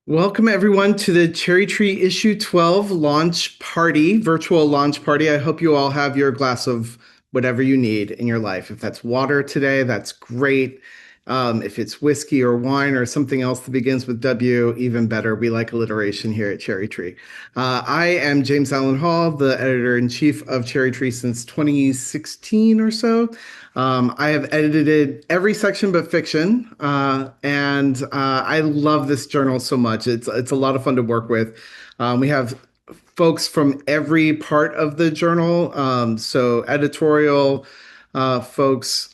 Welcome everyone to the Cherry Tree Issue 12 launch party, virtual launch party. I hope you all have your glass of whatever you need in your life. If that's water today, that's great. If it's whiskey or wine or something else that begins with W, even better. We like alliteration here at Cherry Tree. I am James Allen Hall, the editor-in-chief of Cherry Tree since 2016 or so. I have edited every section but fiction, and I love this journal so much. It's a lot of fun to work with. We have folks from every part of the journal, so editorial folks.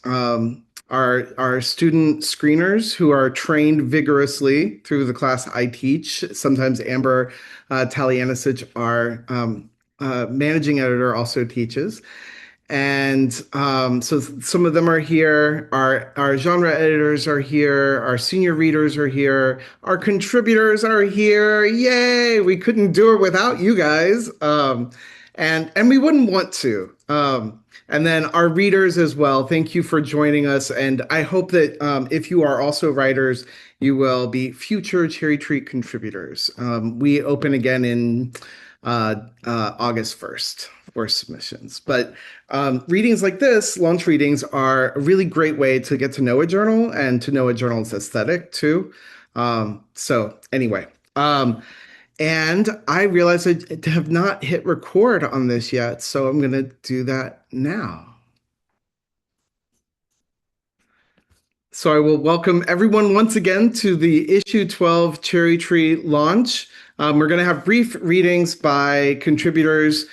Our student screeners who are trained vigorously through the class I teach. Sometimes Amber Talianisich, our managing editor, also teaches. And so some of them are here. Our genre editors are here. Our senior readers are here. Our contributors are here. Yay! We couldn't do it without you guys. And we wouldn't want to. And then our readers as well. Thank you for joining us. And I hope that if you are also writers, you will be future Cherry Tree contributors. We open again in August 1st for submissions. But readings like this, launch readings, are a really great way to get to know a journal and to know a journal's aesthetic too. So anyway, and I realized I have not hit record on this yet, so I'm going to do that now. So I will welcome everyone once again to the issue 12 Cherry Tree launch. We're going to have brief readings by contributors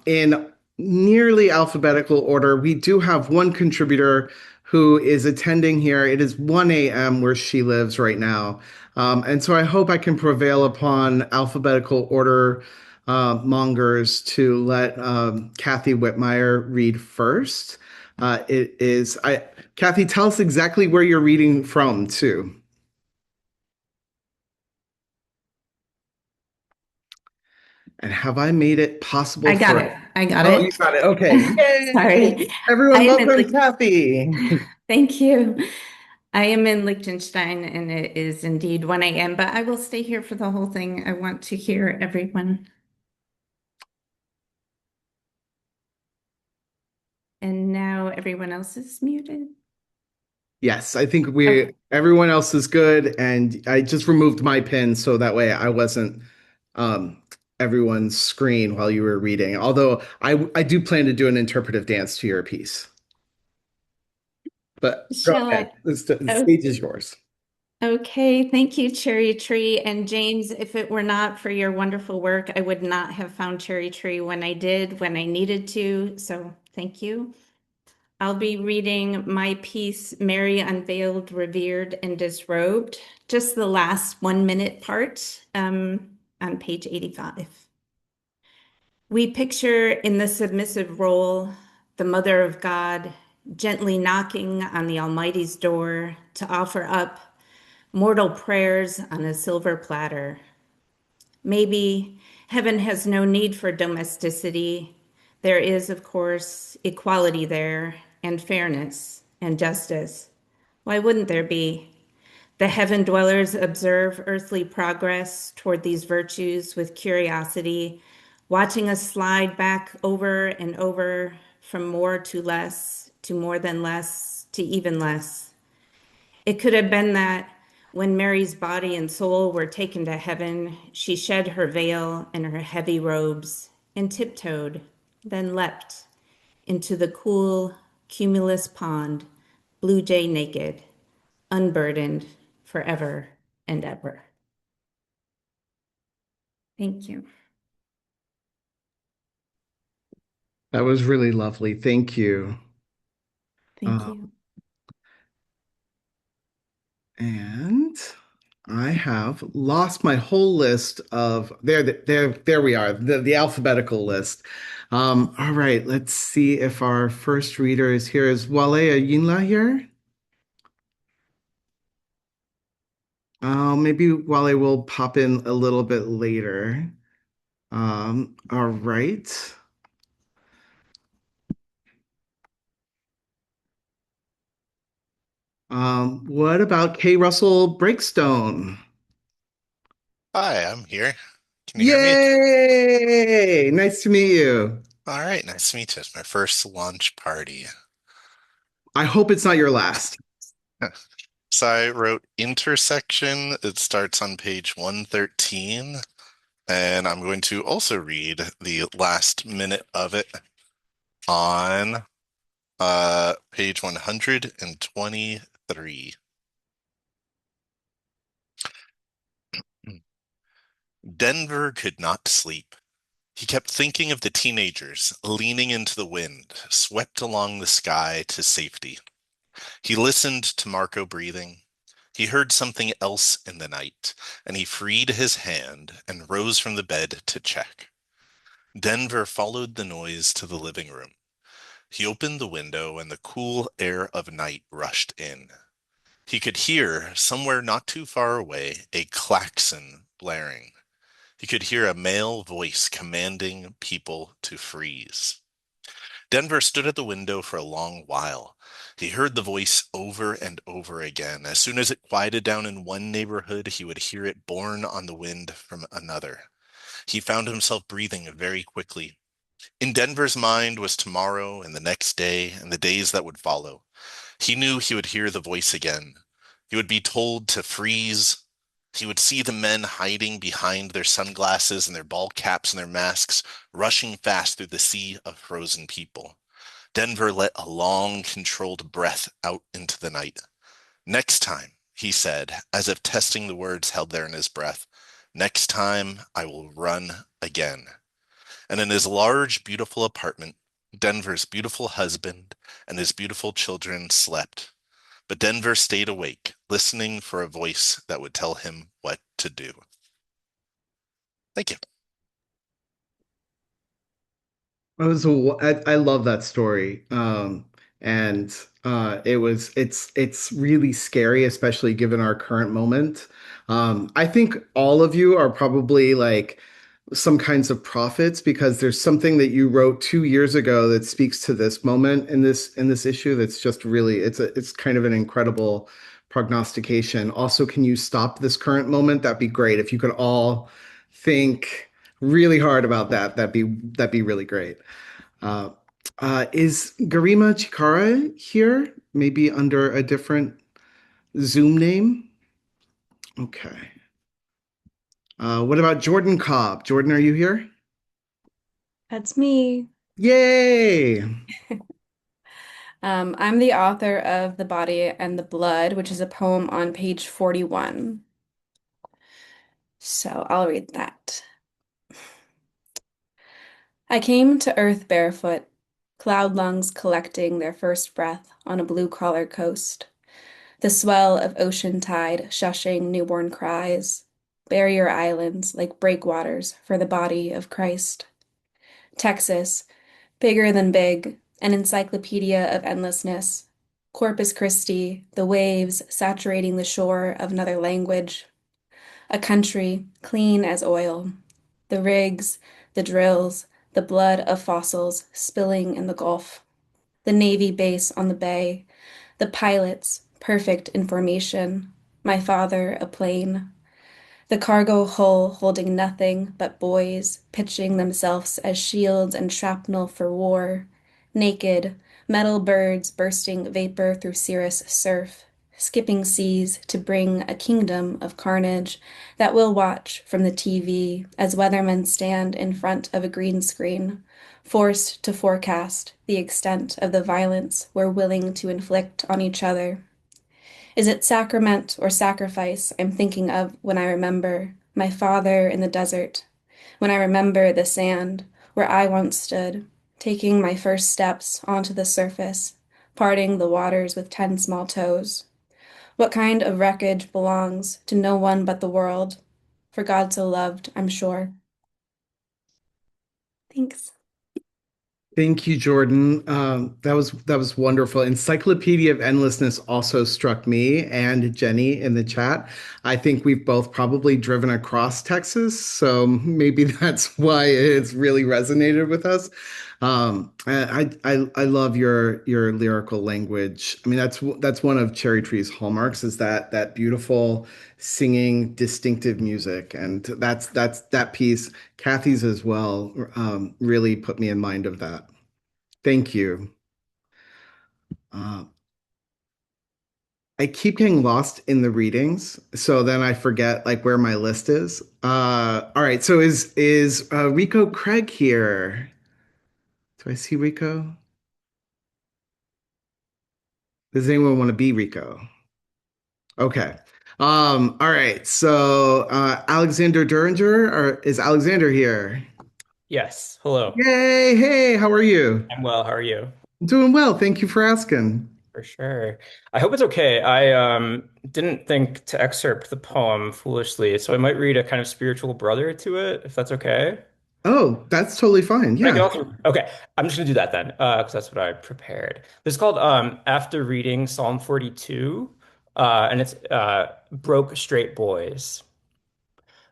in nearly alphabetical order. We do have one contributor who is attending here. It is 1 a.m. where she lives right now. And so I hope I can prevail upon alphabetical order mongers to let Kathy Whitmire read first. Kathy, tell us exactly where you're reading from, too. And have I made it possible I got for... it. I got Oh, you it. got it. Okay. Yay! Sorry. I Everyone, am in welcome Kathy. Thank you. I am in Liechtenstein and it is indeed 1 a.m., but I will stay here for the whole thing. I want to hear everyone. And now everyone else is muted. Yes, I think Okay. everyone else is good. And I just removed my pin so that way I wasn't um, everyone's screen while you were reading. Although I do plan to do an interpretive dance to your piece. But go Shall ahead. I? The Oh, stage is yours. okay. Thank you, Cherry Tree. And James, if it were not for your wonderful work, I would not have found Cherry Tree when I did, when I needed to. So thank you. I'll be reading my piece, Mary Unveiled, Revered, and Disrobed, just the last 1 minute part on page 85. We picture in the submissive role the Mother of God gently knocking on the Almighty's door to offer up mortal prayers on a silver platter. Maybe heaven has no need for domesticity. There is, of course, equality there, and fairness and justice. Why wouldn't there be? The heaven dwellers observe earthly progress toward these virtues with curiosity, watching us slide back over and over from more to less, to more than less, to even less. It could have been that when Mary's body and soul were taken to heaven, she shed her veil and her heavy robes and tiptoed, then leapt into the cool, cumulus pond, blue jay naked, unburdened forever and ever. Thank you. That was really lovely. Thank you. Thank Uh, you. and I have lost my whole list of there we are, the alphabetical list. All right, let's see if our first reader is here. Is Wale Ayinla here? Maybe Wale will pop in a little bit later. All right. What about K. Russell Breakstone? Hi, I'm here. Can you hear me? Yay! Nice to meet you. All right, nice to meet you. It's my first launch party. I hope it's not your last. So I wrote intersection. It starts on page 113, and I'm going to also read the last minute of it on page 123. Denver could not sleep. He kept thinking of the teenagers leaning into the wind, swept along the sky to safety. He listened to Marco breathing. He heard something else in the night, and he freed his hand and rose from the bed to check. Denver followed the noise to the living room. He opened the window, and the cool air of night rushed in. He could hear, somewhere not too far away, a klaxon blaring. He could hear a male voice commanding people to freeze. Denver stood at the window for a long while. He heard the voice over and over again. As soon as it quieted down in one neighborhood, he would hear it borne on the wind from another. He found himself breathing very quickly. In Denver's mind was tomorrow and the next day and the days that would follow. He knew he would hear the voice again. He would be told to freeze. He would see the men hiding behind their sunglasses and their ball caps and their masks, rushing fast through the sea of frozen people. Denver let a long, controlled breath out into the night. Next time, he said, as if testing the words held there in his breath, next time I will run again. And in his large, beautiful apartment, Denver's beautiful husband and his beautiful children slept. But Denver stayed awake, listening for a voice that would tell him what to do. Thank you. I love that story. And it's really scary, especially given our current moment. I think all of you are probably like some kinds of prophets because there's something that you wrote 2 years ago that speaks to this moment in this issue that's just really it's kind of an incredible prognostication. Also, can you stop this current moment? That'd be great. If you could all think really hard about that, that'd be really great. Uh, is Garima Chikara here? Maybe under a different Zoom name? Okay. What about Jordan Cobb? Jordan, are you here? That's me. Yay! I'm the author of The Body and the Blood, which is a poem on page 41. So I'll read that. I came to Earth barefoot, cloud lungs collecting their first breath on a blue-collar coast. The swell of ocean tide shushing newborn cries. Barrier islands like breakwaters for the body of Christ. Texas, bigger than big, an encyclopedia of endlessness. Corpus Christi, the waves saturating the shore of another language. A country clean as oil. The rigs, the drills, the blood of fossils spilling in the Gulf. The Navy base on the bay. The pilots, perfect information. My father, a plane. The cargo hull holding nothing but boys pitching themselves as shields and shrapnel for war, naked, metal birds bursting vapor through cirrus surf, skipping seas to bring a kingdom of carnage that we'll watch from the TV as weathermen stand in front of a green screen, forced to forecast the extent of the violence we're willing to inflict on each other. Is it sacrament or sacrifice I'm thinking of when I remember my father in the desert, when I remember the sand where I once stood, taking my first steps onto the surface, parting the waters with 10 small toes? What kind of wreckage belongs to no one but the world? For God so loved, I'm sure. Thanks. Thank you, Jordan. That was wonderful. Encyclopedia of Endlessness also struck me and Jenny in the chat. I think we've both probably driven across Texas, so maybe that's why it's really resonated with us. I love your lyrical language. I mean, that's one of Cherry Tree's hallmarks is that beautiful singing, distinctive music, and that's that piece. Kathy's as well, really put me in mind of that. Thank you. Uh, I keep getting lost in the readings, so then I forget like where my list is. All right, so is Rico Craig here? Do I see Rico? Does anyone want to be Rico? Okay. All right. So Alexander Duringer, or is Alexander here? Yes. Hello. Yay! Hey, how are you? I'm well. How are you? I'm doing well. Thank you for asking. For sure. I hope it's okay. I didn't think to excerpt the poem foolishly, so I might read a kind of spiritual brother to it, if that's okay. Oh, that's totally fine. Can I Yeah. go through? Okay, I'm just gonna do that then, because that's what I prepared. This is called After Reading Psalm 42, and it's Broke Straight Boys.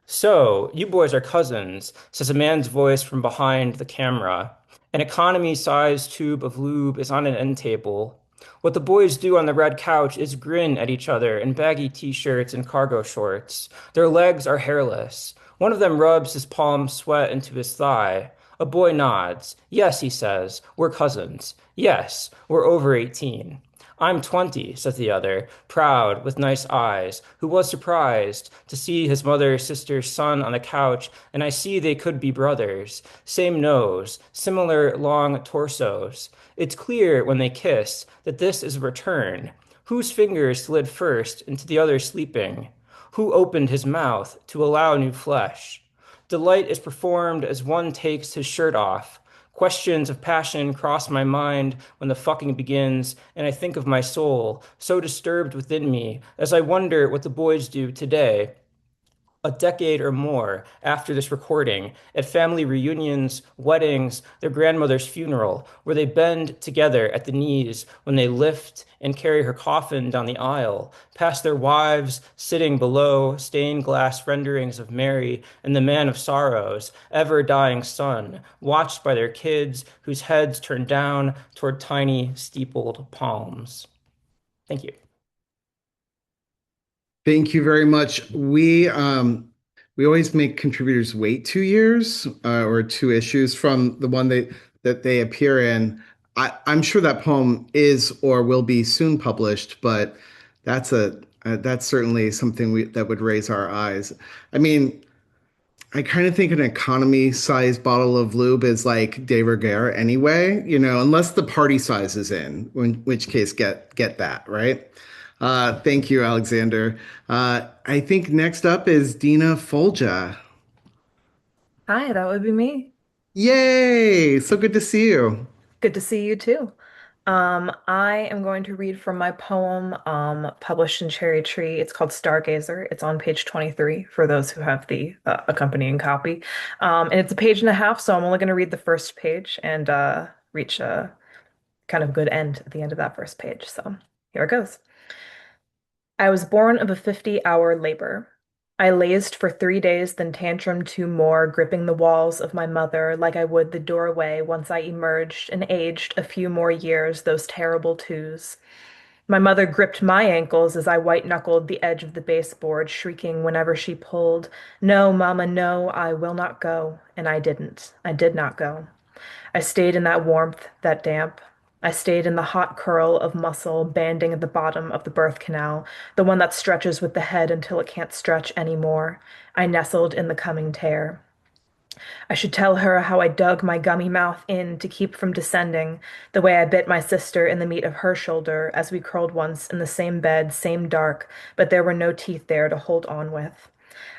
So, you boys are cousins, says a man's voice from behind the camera. An economy-sized tube of lube is on an end table. What the boys do on the red couch is grin at each other in baggy t-shirts and cargo shorts. Their legs are hairless. One of them rubs his palm sweat into his thigh. A boy nods. Yes, he says, we're cousins. Yes, we're over 18. I'm 20, says the other, proud, with nice eyes, who was surprised to see his mother, sister, son on the couch, and I see they could be brothers. Same nose, similar long torsos. It's clear when they kiss that this is a return. Whose fingers slid first into the other sleeping? Who opened his mouth to allow new flesh? Delight is performed as one takes his shirt off. Questions of passion cross my mind when the fucking begins, and I think of my soul, so disturbed within me, as I wonder what the boys do today, a decade or more after this recording, at family reunions, weddings, their grandmother's funeral, where they bend together at the knees when they lift and carry her coffin down the aisle, past their wives sitting below stained glass renderings of Mary and the Man of Sorrows, ever dying sun, watched by their kids whose heads turn down toward tiny steepled palms. Thank you. Thank you very much. We always make contributors wait 2 years or two issues from the one that they appear in. I'm sure that poem is or will be soon published, but that's certainly something that would raise our eyes. I mean, I kind of think an economy size bottle of lube is like de rigueur anyway, unless the party size is in which case get that, right? Thank you, Alexander. I think next up is Dina Folja. Hi, that would be me. Yay! So good to see you. Good to see you too. I am going to read from my poem, published in Cherry Tree. It's called Stargazer. It's on page 23 for those who have the accompanying copy. And it's a page and a half, so I'm only going to read the first page and reach a kind of good end at the end of that first page. So here it goes. I was born of a 50-hour labor. I lazed for 3 days, then tantrumed 2 more, gripping the walls of my mother like I would the doorway once I emerged and aged a few more years, those terrible twos. My mother gripped my ankles as I white-knuckled the edge of the baseboard, shrieking whenever she pulled, "No, Mama, no, I will not go." And I didn't. I did not go. I stayed in that warmth, that damp. I stayed in the hot curl of muscle banding at the bottom of the birth canal, the one that stretches with the head until it can't stretch anymore. I nestled in the coming tear. I should tell her how I dug my gummy mouth in to keep from descending, the way I bit my sister in the meat of her shoulder as we curled once in the same bed, same dark, but there were no teeth there to hold on with.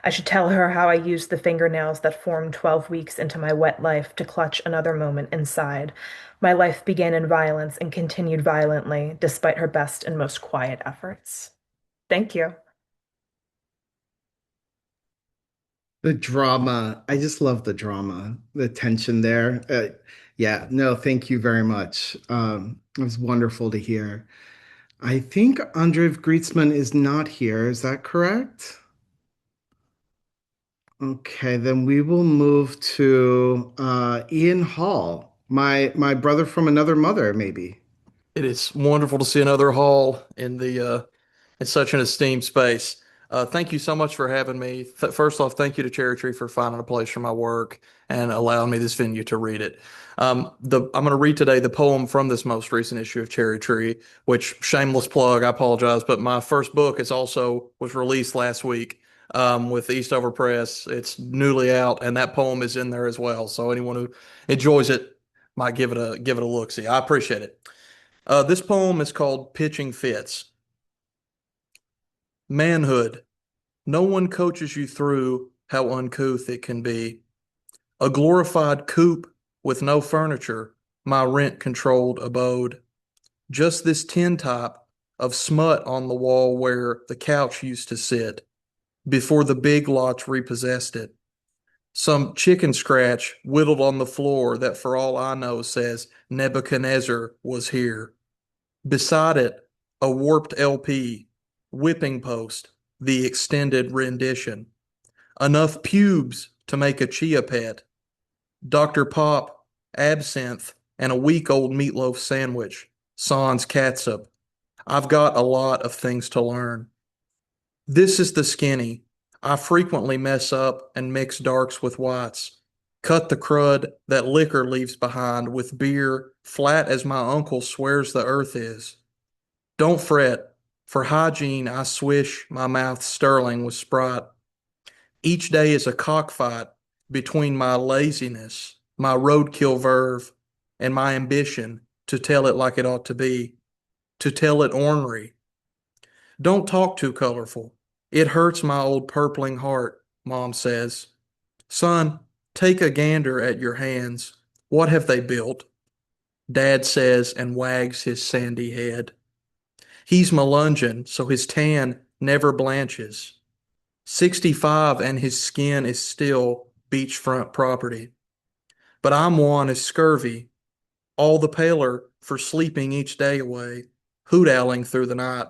I should tell her how I used the fingernails that formed 12 weeks into my wet life to clutch another moment inside. My life began in violence and continued violently, despite her best and most quiet efforts. Thank you. The drama. I just love the drama, the tension there. Yeah, no, thank you very much. It was wonderful to hear. I think Andrew Griezmann is not here. Is that correct? Okay, then we will move to Ian Hall. My brother from another mother, maybe. It is wonderful to see another Hall in such an esteemed space. Thank you so much for having me. First off, thank you to Cherry Tree for finding a place for my work and allowing me this venue to read it. I'm going to read today the poem from this most recent issue of Cherry Tree, which shameless plug, I apologize, but my first book was released last week with Eastover Press. It's newly out, and that poem is in there as well. So anyone who enjoys it might give it a look. See, I appreciate it. This poem is called Pitching Fits. Manhood. No one coaches you through how uncouth it can be. A glorified coop with no furniture, my rent-controlled abode. Just this tintype of smut on the wall where the couch used to sit before the big lots repossessed it. Some chicken scratch whittled on the floor that for all I know says Nebuchadnezzar was here. Beside it, a warped LP, whipping post, the extended rendition. Enough pubes to make a chia pet. Dr. Pop, absinthe, and a week-old meatloaf sandwich. Sans catsup. I've got a lot of things to learn. This is the skinny. I frequently mess up and mix darks with whites. Cut the crud that liquor leaves behind with beer flat as my uncle swears the earth is. Don't fret. For hygiene, I swish my mouth sterling with Sprite. Each day is a cockfight between my laziness, my roadkill verve, and my ambition to tell it like it ought to be, to tell it ornery. Don't talk too colorful. It hurts my old purpling heart, Mom says. Son, take a gander at your hands. What have they built? Dad says and wags his sandy head. He's Melungeon, so his tan never blanches. 65 and his skin is still beachfront property. But I'm wan as scurvy, all the paler for sleeping each day away, hoot-owling through the night.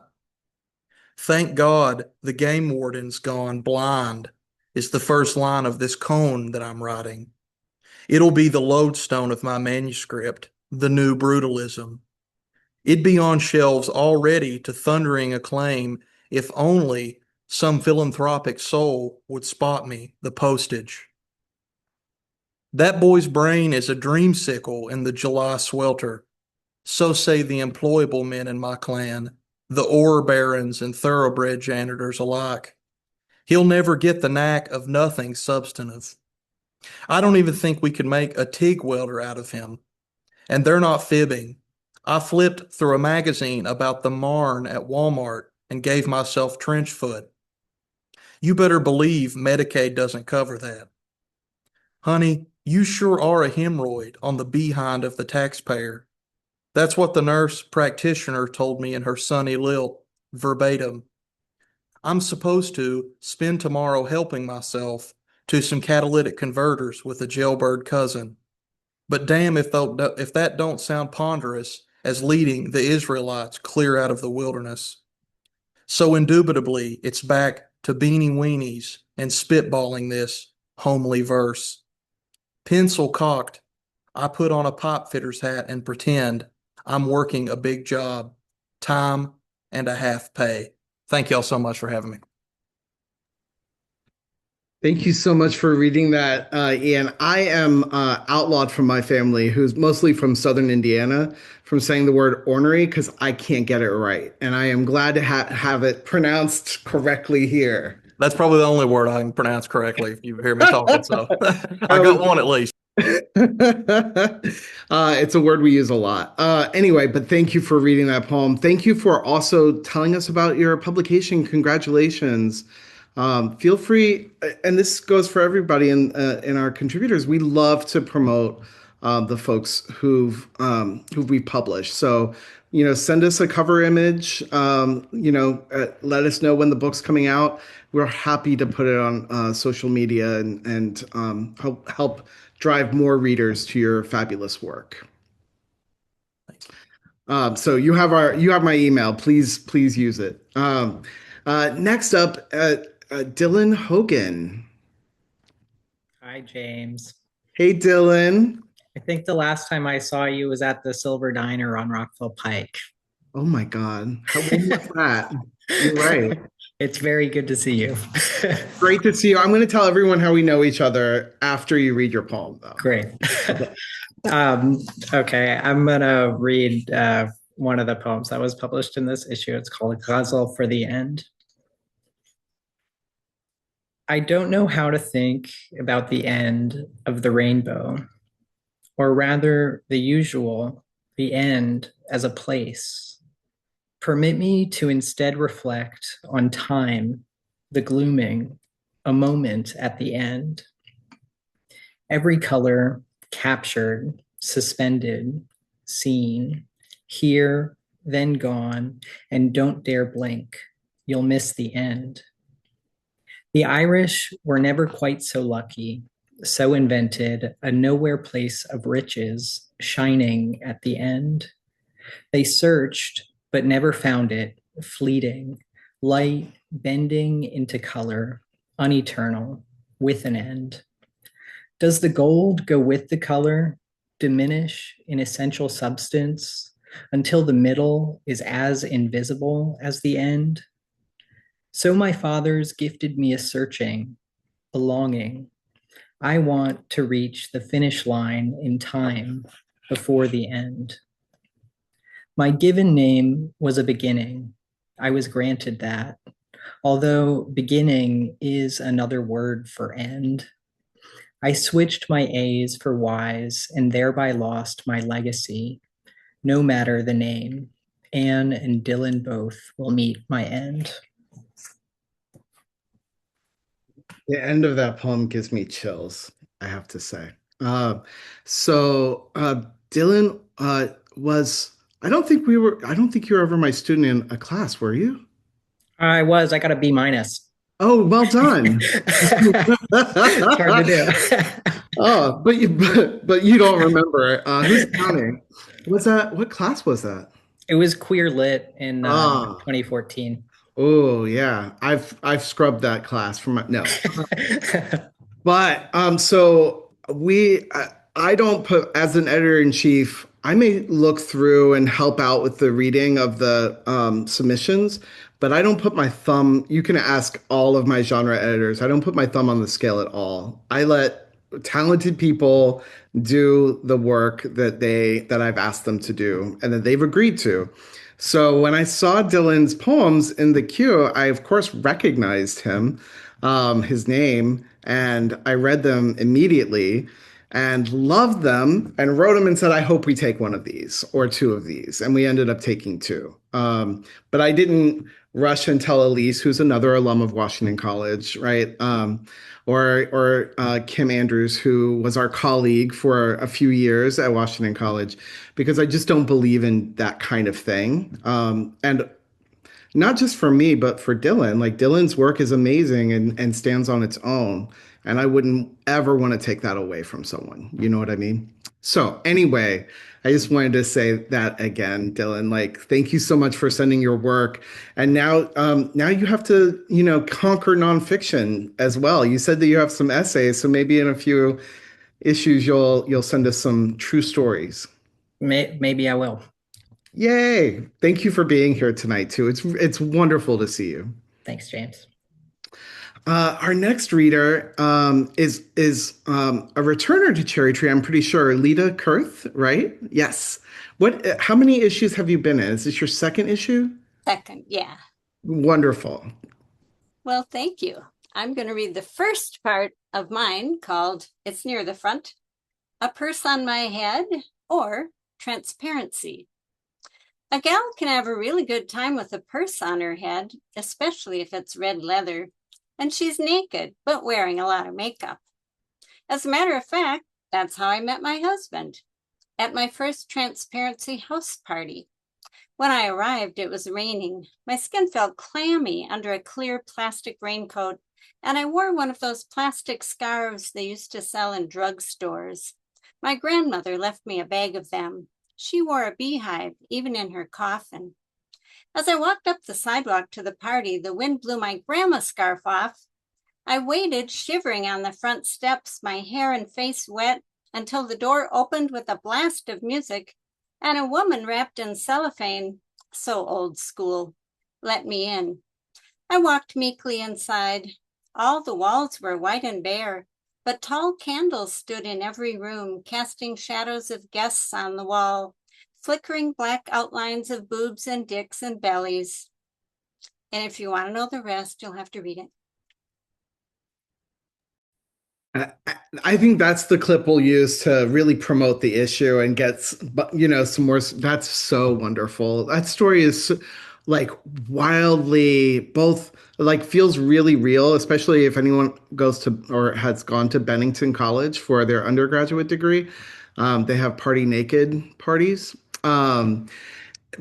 Thank God the game warden's gone blind is the first line of this cone that I'm writing. It'll be the lodestone of my manuscript, the new brutalism. It'd be on shelves already to thundering acclaim if only some philanthropic soul would spot me the postage. That boy's brain is a dreamsicle in the July swelter. So say the employable men in my clan, the ore barons and thoroughbred janitors alike. He'll never get the knack of nothing substantive. I don't even think we could make a TIG welder out of him. And they're not fibbing. I flipped through a magazine about the Marne at Walmart and gave myself trench foot. You better believe Medicaid doesn't cover that. Honey, you sure are a hemorrhoid on the behind of the taxpayer. That's what the nurse practitioner told me in her sunny lilt, verbatim. I'm supposed to spend tomorrow helping myself to some catalytic converters with a jailbird cousin. But damn if that don't sound ponderous as leading the Israelites clear out of the wilderness. So indubitably, it's back to beanie weenies and spitballing this homely verse. Pencil cocked, I put on a pipe fitter's hat and pretend I'm working a big job, time and a half pay. Thank y'all so much for having me. Thank you so much for reading that, Ian. I am outlawed from my family, who's mostly from Southern Indiana, from saying the word ornery because I can't get it right. And I am glad to have it pronounced correctly here. That's probably the only word I can pronounce correctly if you hear me talking. So I got one at least. It's a word we use a lot. Anyway, but thank you for reading that poem. Thank you for also telling us about your publication. Congratulations. Feel free, and this goes for everybody in our contributors. We love to promote the folks who we publish. So, send us a cover image. Let us know when the book's coming out. We're happy to put it on social media and help drive more readers to your fabulous work. So you have my email. Please use it. Next up, Dylan Hogan. Hi, James. Hey, Dylan. I think the last time I saw you was at the Silver Diner on Rockville Pike. Oh my God. When was that? You're right. It's very good to see you. Great to see you. I'm going to tell everyone how we know each other after you read your poem, though. Great. Okay, I'm gonna read one of the poems that was published in this issue. It's called Ghazal for the End. I don't know how to think about the end of the rainbow, or rather the usual, the end as a place. Permit me to instead reflect on time, the glooming, a moment at the end. Every color captured, suspended, seen, here, then gone, and don't dare blink. You'll miss the end. The Irish were never quite so lucky, so invented a nowhere place of riches shining at the end. They searched, but never found it, fleeting, light bending into color, uneternal, with an end. Does the gold go with the color, diminish in essential substance until the middle is as invisible as the end? So my fathers gifted me a searching, a longing. I want to reach the finish line in time before the end. My given name was a beginning. I was granted that, although beginning is another word for end. I switched my A's for Y's and thereby lost my legacy. No matter the name, Anne and Dylan both will meet my end. The end of that poem gives me chills, I have to say. Dylan I don't think you were ever my student in a class, were you? I got a B minus. Oh, well done. It's hard to do. Oh, but you don't remember. Who's counting? What class was that? It was queer lit in 2014. Oh yeah, I've scrubbed that class from no. But I don't put, as an editor in chief, I may look through and help out with the reading of the submissions, but I don't put my thumb. You can ask all of my genre editors. I don't put my thumb on the scale at all. I let talented people do the work that I've asked them to do and that they've agreed to. So when I saw Dylan's poems in the queue, I of course recognized him, his name, and I read them immediately and loved them and wrote him and said, I hope we take one of these or two of these. And we ended up taking two. But I didn't rush and tell Elise, who's another alum of Washington College, right? Or Kim Andrews, who was our colleague for a few years at Washington College, because I just don't believe in that kind of thing. And not just for me, but for Dylan. Like Dylan's work is amazing and stands on its own. And I wouldn't ever want to take that away from someone. You know what I mean? So anyway, I just wanted to say that again, Dylan, like, thank you so much for sending your work. And now you have to, conquer nonfiction as well. You said that you have some essays, so maybe in a few issues, you'll send us some true stories. Maybe I will. Yay. Thank you for being here tonight too. It's wonderful to see you. Thanks, James. Our next reader is a returner to Cherry Tree, I'm pretty sure. Lita Kurth, right? Yes. How many issues have you been in? Is this your second issue? Second, yeah. Wonderful. Well, thank you. I'm going to read the first part of mine called It's Near the Front, A Purse on My Head, or Transparency. A gal can have a really good time with a purse on her head, especially if it's red leather, and she's naked, but wearing a lot of makeup. As a matter of fact, that's how I met my husband, at my first Transparency house party. When I arrived, it was raining. My skin felt clammy under a clear plastic raincoat, and I wore one of those plastic scarves they used to sell in drugstores. My grandmother left me a bag of them. She wore a beehive, even in her coffin. As I walked up the sidewalk to the party, the wind blew my grandma's scarf off. I waited, shivering on the front steps, my hair and face wet, until the door opened with a blast of music and a woman wrapped in cellophane, so old school, let me in. I walked meekly inside. All the walls were white and bare, but tall candles stood in every room, casting shadows of guests on the wall, flickering black outlines of boobs and dicks and bellies. And if you want to know the rest, you'll have to read it. I think that's the clip we'll use to really promote the issue and get, some more. That's so wonderful. That story is like wildly both like feels really real, especially if anyone goes to or has gone to Bennington College for their undergraduate degree. They have party naked parties.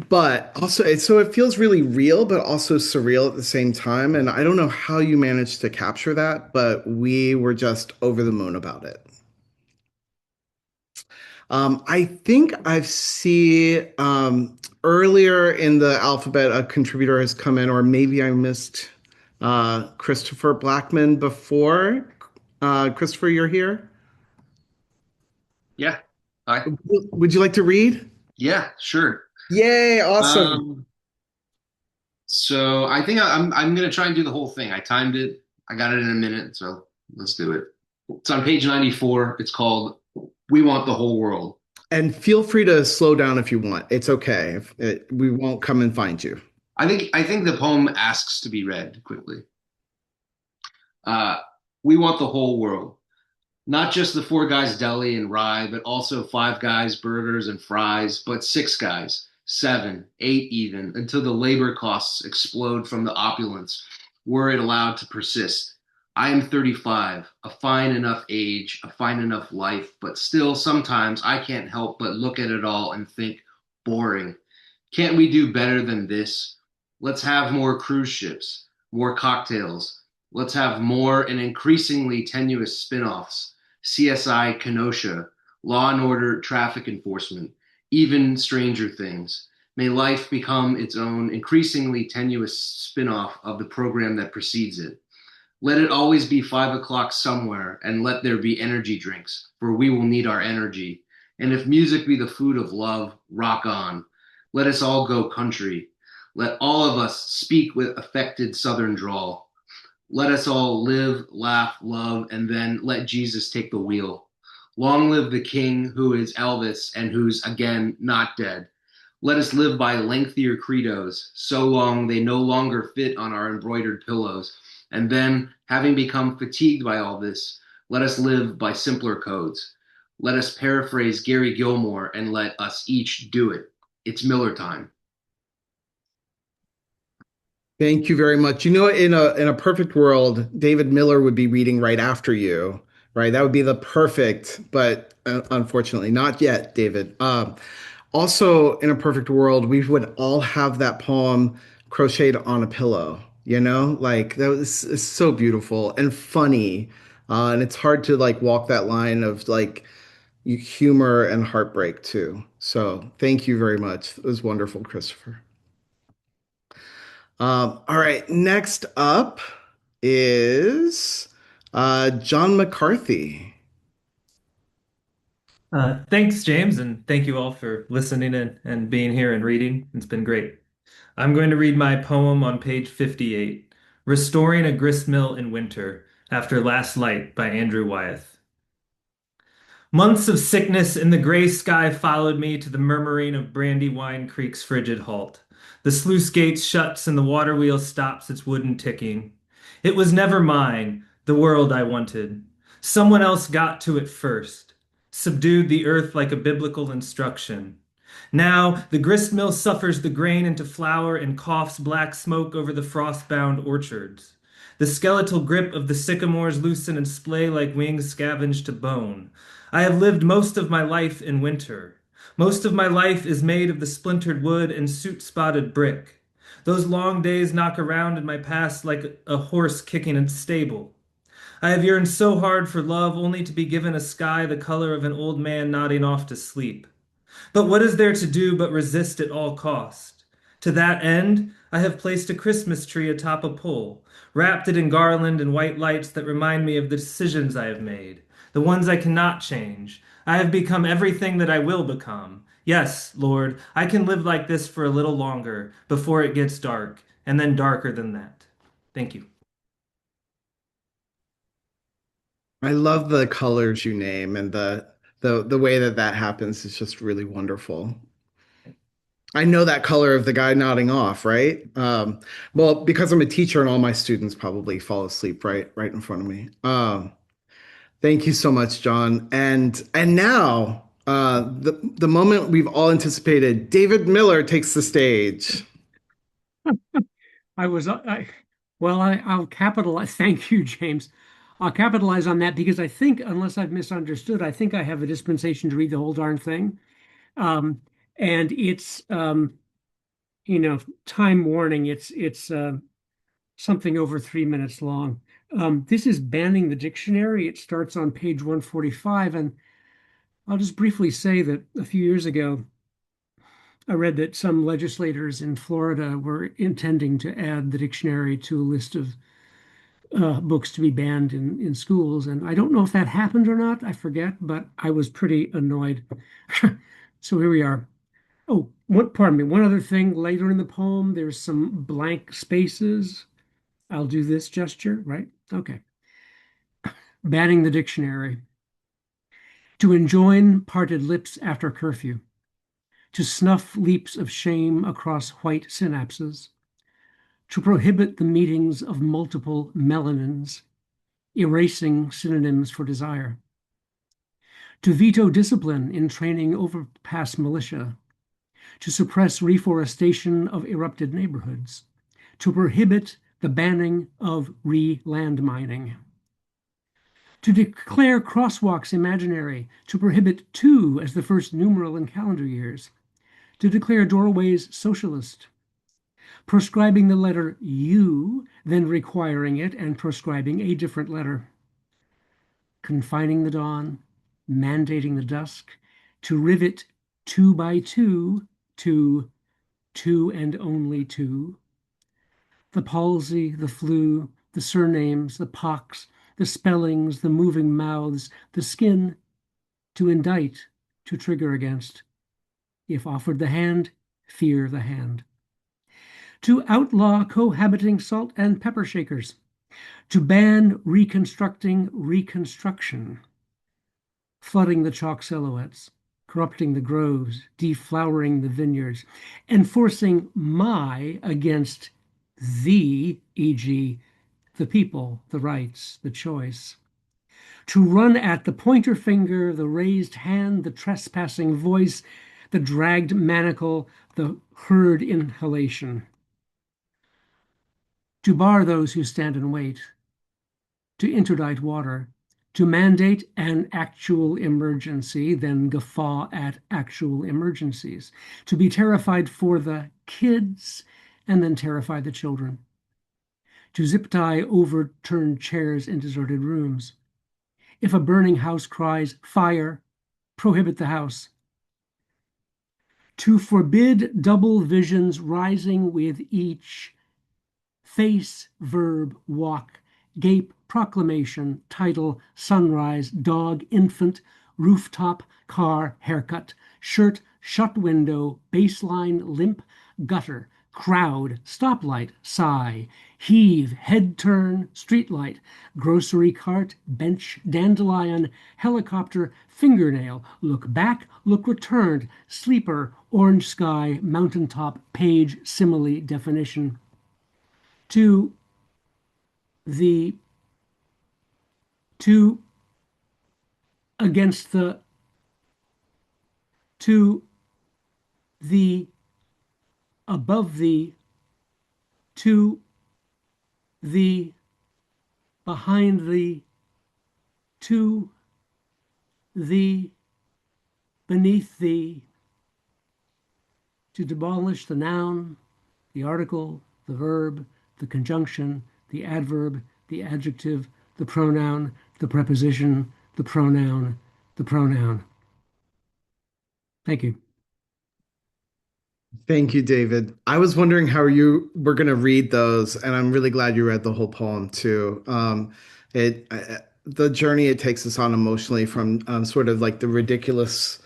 But also so it feels really real but also surreal at the same time, and I don't know how you managed to capture that, but we were just over the moon about it. I think I've seen earlier in the alphabet a contributor has come in, or maybe I missed Christopher Blackman before. Christopher, you're here. Yeah. Hi. Would you like to read? Yeah, sure. Yay, awesome. So I think I'm gonna try and do the whole thing. I timed it. I got it in a minute, so let's do it. It's on page 94. It's called "We Want the Whole World." And feel free to slow down if you want. It's okay. We won't come and find you. I think the poem asks to be read quickly. We want the whole world. Not just the Four Guys Deli and Rye, but also Five Guys Burgers and Fries, but Six Guys, 7, 8 even, until the labor costs explode from the opulence, were it allowed to persist. I am 35, a fine enough age, a fine enough life, but still sometimes I can't help but look at it all and think, boring. Can't we do better than this? Let's have more cruise ships, more cocktails. Let's have more and increasingly tenuous spin-offs. CSI Kenosha, Law and Order Traffic Enforcement, even Stranger Things. May life become its own increasingly tenuous spin-off of the program that precedes it. Let it always be 5 o'clock somewhere, and let there be energy drinks, for we will need our energy. And if music be the food of love, rock on. Let us all go country. Let all of us speak with affected Southern drawl. Let us all live, laugh, love, and then let Jesus take the wheel. Long live the king who is Elvis and who's, again, not dead. Let us live by lengthier credos, so long they no longer fit on our embroidered pillows. And then, having become fatigued by all this, let us live by simpler codes. Let us paraphrase Gary Gilmore and let us each do it. It's Miller time. Thank you very much. In a perfect world, David Miller would be reading right after you, right? That would be the perfect, but unfortunately, not yet, David. Also, in a perfect world, we would all have that poem crocheted on a pillow. Like that was it's so beautiful and funny, and it's hard to like walk that line of like humor and heartbreak too. So thank you very much. It was wonderful, Christopher. All right, next up is John McCarthy. Thanks, James, and thank you all for listening and being here and reading. It's been great. I'm going to read my poem on page 58, Restoring a Gristmill in Winter, after Last Light by Andrew Wyeth. Months of sickness in the gray sky followed me to the murmuring of Brandywine Creek's frigid halt. The sluice gate shuts and the water wheel stops its wooden ticking. It was never mine, the world I wanted. Someone else got to it first, subdued the earth like a biblical instruction. Now the gristmill suffers the grain into flour and coughs black smoke over the frost-bound orchards. The skeletal grip of the sycamores loosen and splay like wings scavenged to bone. I have lived most of my life in winter. Most of my life is made of the splintered wood and soot-spotted brick. Those long days knock around in my past like a horse kicking its stable. I have yearned so hard for love only to be given a sky the color of an old man nodding off to sleep. But what is there to do but resist at all cost? To that end, I have placed a Christmas tree atop a pole, wrapped it in garland and white lights that remind me of the decisions I have made, the ones I cannot change. I have become everything that I will become. Yes, Lord, I can live like this for a little longer before it gets dark, and then darker than that. Thank you. I love the colors you name and the way that that happens is just really wonderful. I know that color of the guy nodding off, right? Well, because I'm a teacher and all my students probably fall asleep right in front of me. Thank you so much, John. And now the moment we've all anticipated, David Miller takes the stage. I was, I'll capitalize. Thank you, James. I'll capitalize on that because I think, unless I've misunderstood, I think I have a dispensation to read the whole darn thing. And it's, time warning. It's something over 3 minutes long. This is Banning the Dictionary. It starts on page 145. And I'll just briefly say that a few years ago, I read that some legislators in Florida were intending to add the dictionary to a list of books to be banned in schools. And I don't know if that happened or not. I forget, but I was pretty annoyed. So here we are. Oh, pardon me. One other thing later in the poem, there's some blank spaces. I'll do this gesture, right? Okay. Banning the dictionary. To enjoin parted lips after curfew. To snuff leaps of shame across white synapses. To prohibit the meetings of multiple melanins, erasing synonyms for desire. To veto discipline in training overpass militia. To suppress reforestation of erupted neighborhoods. To prohibit the banning of re-land mining. To declare crosswalks imaginary. To prohibit 2 as the first numeral in calendar years. To declare doorways socialist. Prescribing the letter U, then requiring it and prescribing a different letter. Confining the dawn, mandating the dusk, to rivet 2 by 2 to 2 and only 2. The palsy, the flu, the surnames, the pox, the spellings, the moving mouths, the skin, to indict, to trigger against. If offered the hand, fear the hand. To outlaw cohabiting salt and pepper shakers. To ban reconstructing reconstruction. Flooding the chalk silhouettes, corrupting the groves, deflowering the vineyards, enforcing my against the, e.g., the people, the rights, the choice. To run at the pointer finger, the raised hand, the trespassing voice, the dragged manacle, the herd inhalation. To bar those who stand and wait. To interdict water. To mandate an actual emergency, then guffaw at actual emergencies. To be terrified for the kids, and then terrify the children. To zip tie overturned chairs in deserted rooms. If a burning house cries, fire, prohibit the house. To forbid double visions rising with each face, verb, walk, gape, proclamation, title, sunrise, dog, infant, rooftop, car, haircut, shirt, shut window, baseline, limp, gutter, crowd, stoplight, sigh, heave, head turn, streetlight, grocery cart, bench, dandelion, helicopter, fingernail, look back, look returned, sleeper, orange sky, mountaintop, page, simile, definition. To against the, to the, above the, to the, behind the, to the, beneath the, to demolish the noun, the article, the verb, the conjunction, the adverb, the adjective, the pronoun, the preposition, the pronoun, the pronoun. Thank you. Thank you, David. I was wondering how you were going to read those, and I'm really glad you read the whole poem too. the journey it takes us on emotionally from sort of like the ridiculous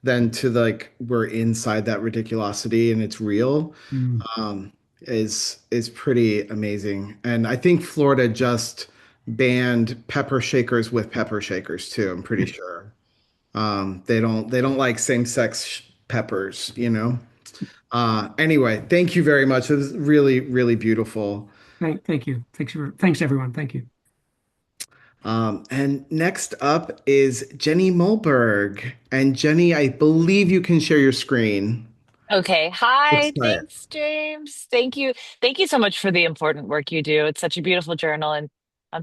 then to like we're inside that ridiculosity and it's real Mm. is pretty amazing. And I think Florida just banned pepper shakers with pepper shakers too, I'm pretty sure. They don't like same-sex peppers, you know. Anyway, thank you very much. It was really, really beautiful. Thank you. Thanks everyone. Thank you. And next up is Jenny Molberg. And Jenny, I believe you can share your screen. Okay. Let's Hi. try it. Thanks, James. Thank you. Thank you so much for the important work you do. It's such a beautiful journal. And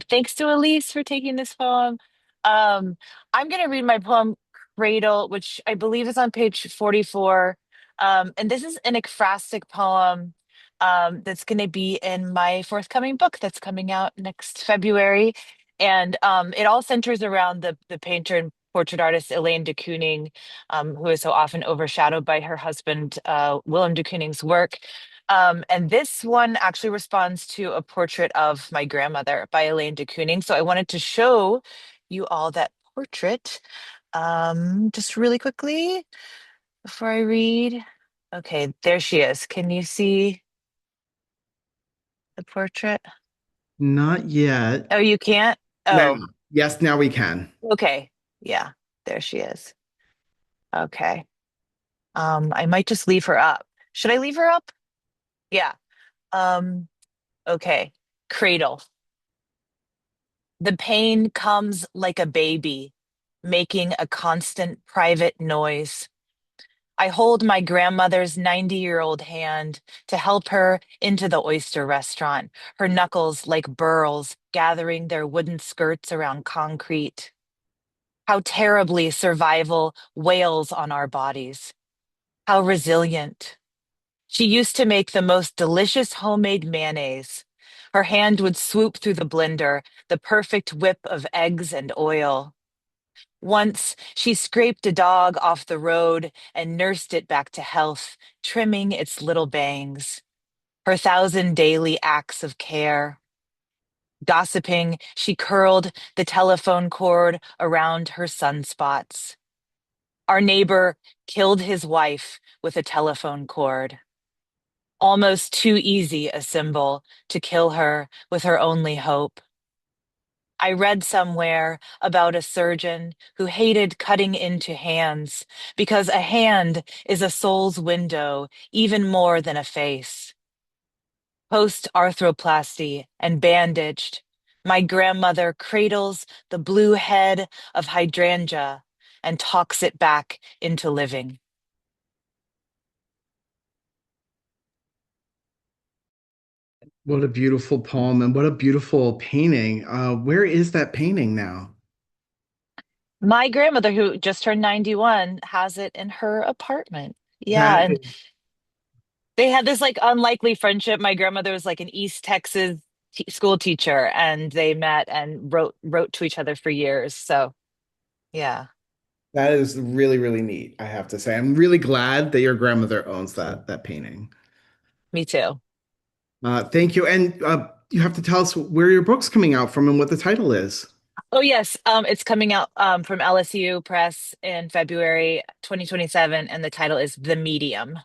thanks to Elise for taking this poem. Um, I'm going to read my poem Cradle, which I believe is on page 44. And this is an ekphrastic poem that's going to be in my forthcoming book that's coming out next February. And it all centers around the painter and portrait artist Elaine de Kooning, who is so often overshadowed by her husband, Willem de Kooning's work. And this one actually responds to a portrait of my grandmother by Elaine de Kooning. So I wanted to show you all that portrait just really quickly before I read. Okay, there she is. Can you see the portrait? Not yet. Oh, you can't? Now, Oh, yes, now we can. okay. Yeah, there she is. Okay. I might just leave her up. Should I leave her up? Yeah. Um, okay. Cradle. The pain comes like a baby, making a constant private noise. I hold my grandmother's 90-year-old hand to help her into the oyster restaurant, her knuckles like burls gathering their wooden skirts around concrete. How terribly survival wails on our bodies. How resilient. She used to make the most delicious homemade mayonnaise. Her hand would swoop through the blender, the perfect whip of eggs and oil. Once she scraped a dog off the road and nursed it back to health, trimming its little bangs. Her 1,000 daily acts of care. Gossiping, she curled the telephone cord around her sunspots. Our neighbor killed his wife with a telephone cord. Almost too easy a symbol to kill her with her only hope. I read somewhere about a surgeon who hated cutting into hands because a hand is a soul's window even more than a face. Post-arthroplasty and bandaged, my grandmother cradles the blue head of hydrangea and talks it back into living. What a beautiful poem and what a beautiful painting. Where is that painting now? My grandmother, who just turned 91, has it in her apartment. Yeah, That and they had this like unlikely friendship. My grandmother was like an East Texas school teacher, and they met and wrote to each other for years. So, yeah, that is really, really neat, I have to say. I'm really glad that your grandmother owns that painting. me too. Thank you. And you have to tell us where your book's coming out from and what the title is. Oh, yes, it's coming out from LSU Press in February 2027, and the title is The Medium.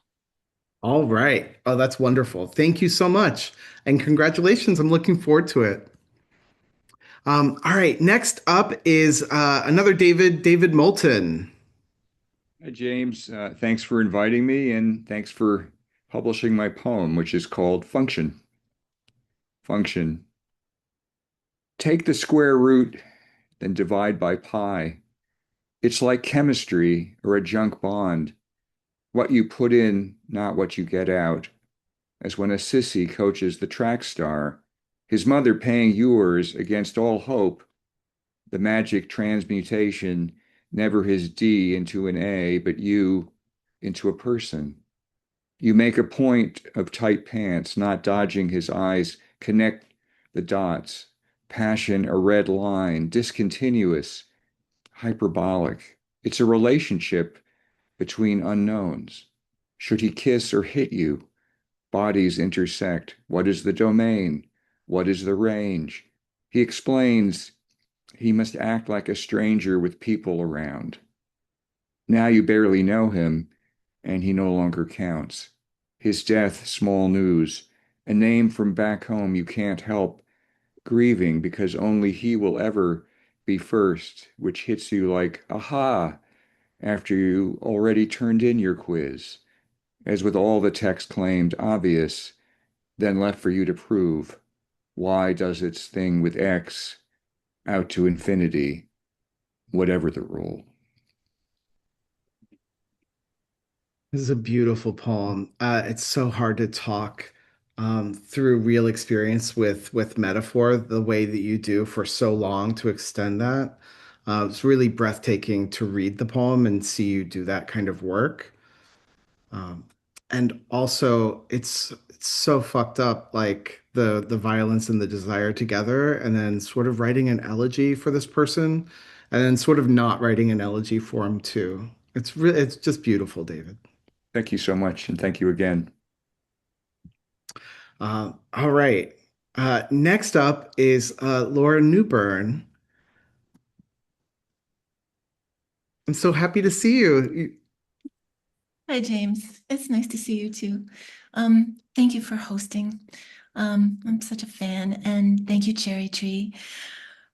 All right. Oh, that's wonderful. Thank you so much. And congratulations. I'm looking forward to it. All right. Next up is another David Moulton. Hi, James. Thanks for inviting me, and thanks for publishing my poem, which is called Function. Function. Take the square root, then divide by pi. It's like chemistry or a junk bond. What you put in, not what you get out. As when a sissy coaches the track star, his mother paying yours against all hope. The magic transmutation, never his D into an A, but you into a person. You make a point of tight pants, not dodging his eyes, connect the dots. Passion, a red line, discontinuous, hyperbolic. It's a relationship between unknowns. Should he kiss or hit you? Bodies intersect. What is the domain? What is the range? He explains He must act like a stranger with people around. Now you barely know him, and he no longer counts. His death, small news, a name from back home you can't help grieving because only he will ever be first, which hits you like, aha, after you already turned in your quiz, as with all the text claimed obvious, then left for you to prove. Y does its thing with X out to infinity, whatever the rule. This is a beautiful poem. It's so hard to talk through real experience with metaphor the way that you do for so long to extend that. It's really breathtaking to read the poem and see you do that kind of work. Um, and also, it's so fucked up, like the violence and the desire together, and then sort of writing an elegy for this person, and then sort of not writing an elegy for him too. It's just beautiful, David. Thank you so much, and thank you again. All right. Next up is Laura Newburn. I'm so happy to see you. Hi, James. It's nice to see you too. Thank you for hosting. I'm such a fan, and thank you, Cherry Tree,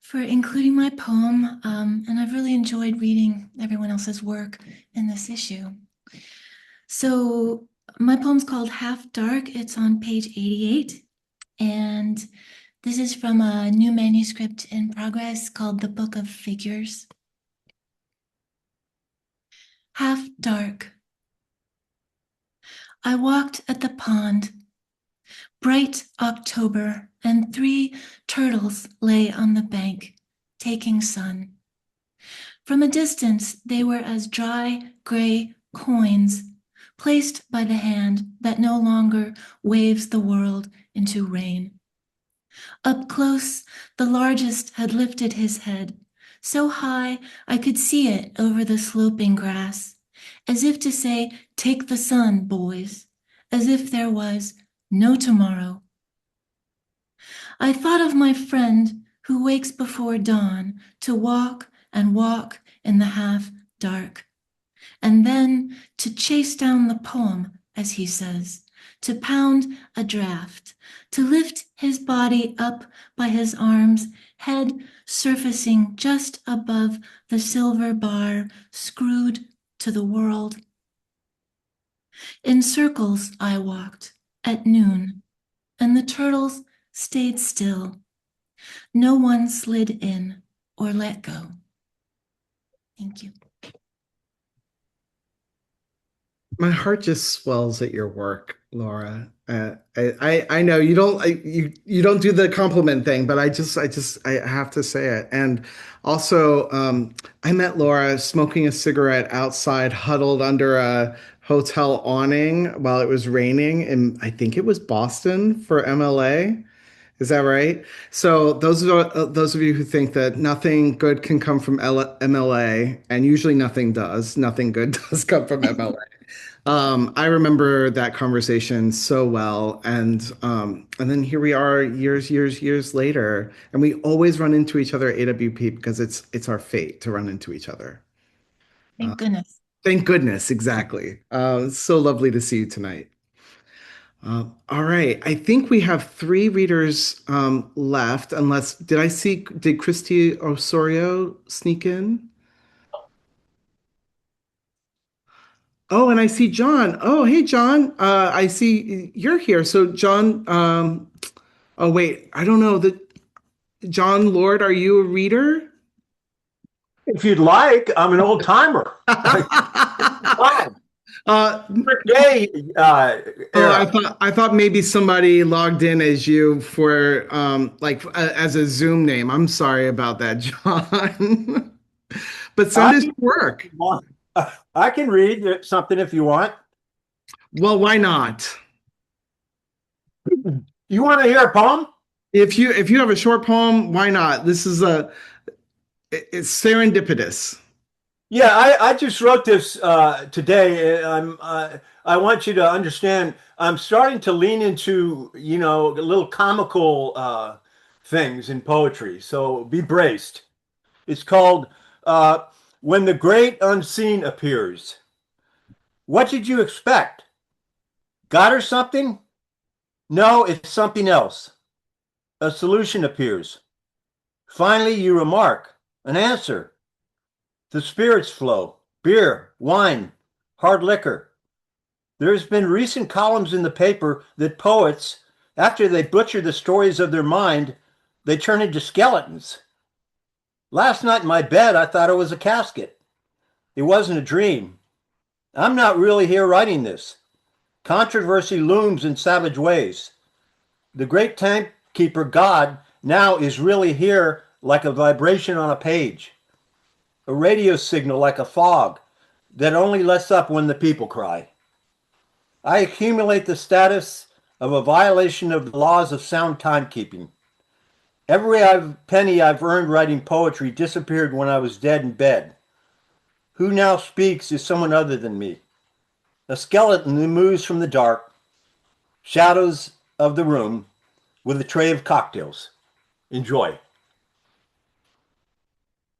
for including my poem. And I've really enjoyed reading everyone else's work in this issue. So my poem's called Half Dark. It's on page 88. And this is from a new manuscript in progress called The Book of Figures. Half dark. I walked at the pond. Bright October, and 3 turtles lay on the bank, taking sun. From a distance, they were as dry, gray coins placed by the hand that no longer waves the world into rain. Up close, the largest had lifted his head, so high I could see it over the sloping grass, as if to say, "Take the sun, boys," as if there was no tomorrow. I thought of my friend who wakes before dawn to walk and walk in the half dark, and then to chase down the poem, as he says, to pound a draft, to lift his body up by his arms, head surfacing just above the silver bar screwed to the world. In circles I walked at noon, and the turtles stayed still. No one slid in or let go. Thank you. My heart just swells at your work, Laura. I know you don't you don't do the compliment thing, but I have to say it. And also, I met Laura smoking a cigarette outside, huddled under a hotel awning while it was raining, and I think it was Boston for MLA. Is that right? So those of you who think that nothing good can come from MLA, and usually nothing does, nothing good does come from MLA. I remember that conversation so well, and then here we are, years later, and we always run into each other at AWP because it's our fate to run into each other. Thank goodness. Thank goodness, exactly. It's so lovely to see you tonight. All right, I think we have 3 readers left, unless did Christy Osorio sneak in? Oh, and I see John. Oh, hey, John. I see you're here. So, John, oh, wait, I don't know. John Lord, are you a reader? If you'd like, I'm an old timer. Wow. Day, I thought maybe somebody logged in as you for as a Zoom name. I'm sorry about that, John. But send us your work. I can read something if you want. Well, why not? You want to hear a poem? If you have a short poem, why not? This is it's serendipitous. Yeah, I just wrote this today. I want you to understand. I'm starting to lean into little comical things in poetry. So be braced. It's called When the Great Unseen Appears. What did you expect? God or something? No, it's something else. A solution appears. Finally, you remark, an answer. The spirits flow, beer, wine, hard liquor. There's been recent columns in the paper that poets, after they butcher the stories of their mind, they turn into skeletons. Last night in my bed, I thought it was a casket. It wasn't a dream. I'm not really here writing this. Controversy looms in savage ways. The great timekeeper God now is really here like a vibration on a page, a radio signal like a fog that only lets up when the people cry. I accumulate the status of a violation of the laws of sound timekeeping. Every penny I've earned writing poetry disappeared when I was dead in bed. Who now speaks is someone other than me. A skeleton who moves from the dark shadows of the room with a tray of cocktails. Enjoy.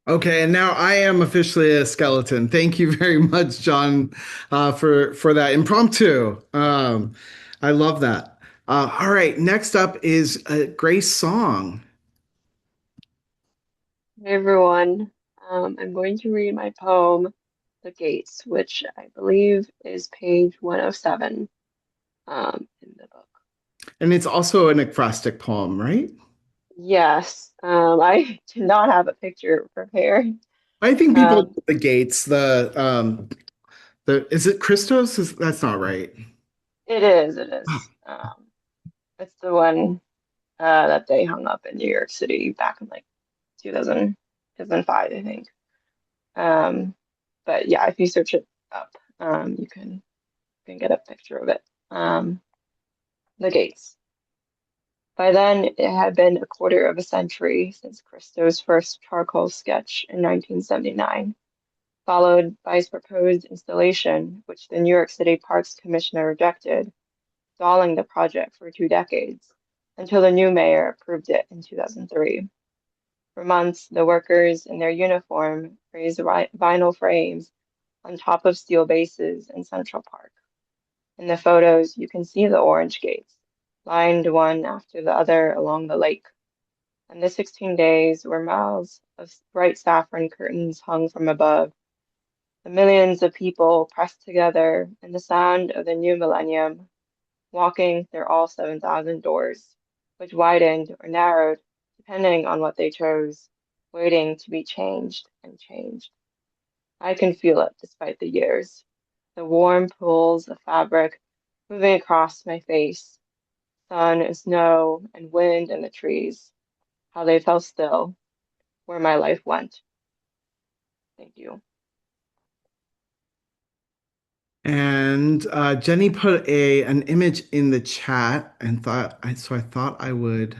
Okay, and now I am officially a skeleton. Thank you very much, John, for that impromptu. I love that. All right, next up is Grace Song. Hey everyone, I'm going to read my poem, The Gates, which I believe is page 107 in the book. And it's also an acrostic poem, right? Yes, I did not have a picture prepared. I think people know the gates, is it Christos? That's not right. It is. It's the one that they hung up in New York City back in like 2005, I think. But yeah, if you search it up, you can get a picture of it. The Gates. By then, it had been a quarter of a century since Christo's first charcoal sketch in 1979, followed by his proposed installation, which the New York City Parks Commissioner rejected, stalling the project for 2 decades, until the new mayor approved it in 2003. For months, the workers in their uniform raised vinyl frames on top of steel bases in Central Park. In the photos, you can see the orange gates, lined one after the other along the lake. And the 16 days were miles of bright saffron curtains hung from above. The millions of people pressed together in the sound of the new millennium, walking through all 7,000 doors, which widened or narrowed depending on what they chose, waiting to be changed and changed. I can feel it despite the years. The warm pools of fabric moving across my face, sun and snow and wind and the trees, how they fell still, where my life went. Thank you. And Jenny put an image in the chat and I thought I would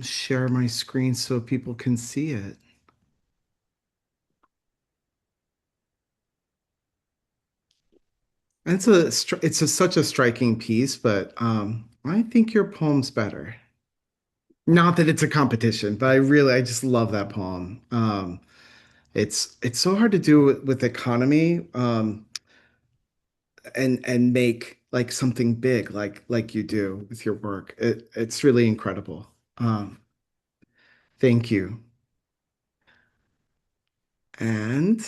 share my screen so people can see it. It's such a striking piece, but I think your poem's better. Not that it's a competition, but I just love that poem. It's so hard to do with economy, and make like something big like you do with your work. It's really incredible. Thank you. And